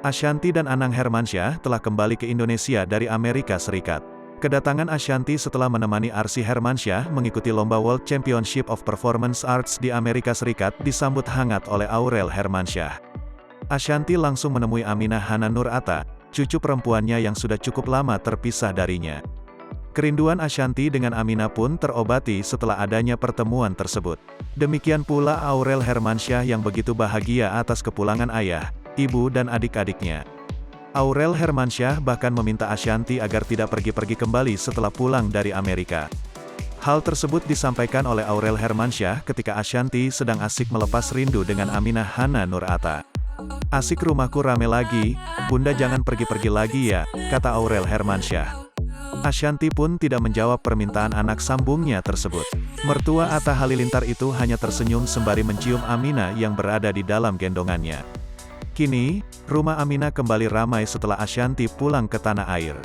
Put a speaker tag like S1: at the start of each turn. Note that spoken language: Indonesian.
S1: Ashanty dan Anang Hermansyah telah kembali ke Indonesia dari Amerika Serikat. Kedatangan Ashanty setelah menemani Arsy Hermansyah mengikuti lomba World Championship of Performance Arts di Amerika Serikat disambut hangat oleh Aurel Hermansyah. Ashanty langsung menemui Aminah Hana Nur Atta, cucu perempuannya yang sudah cukup lama terpisah darinya. Kerinduan Ashanty dengan Aminah pun terobati setelah adanya pertemuan tersebut. Demikian pula Aurel Hermansyah yang begitu bahagia atas kepulangan ayah, ibu dan adik-adiknya. Aurel Hermansyah bahkan meminta Ashanty agar tidak pergi-pergi kembali setelah pulang dari Amerika. Hal tersebut disampaikan oleh Aurel Hermansyah ketika Ashanty sedang asik melepas rindu dengan Aminah Hana Nur Atta. "Asik rumahku rame lagi, bunda jangan pergi-pergi lagi ya," kata Aurel Hermansyah. Ashanty pun tidak menjawab permintaan anak sambungnya tersebut. Mertua Atta Halilintar itu hanya tersenyum sembari mencium Aminah yang berada di dalam gendongannya. Kini, rumah Aminah kembali ramai setelah Ashanty pulang ke tanah air.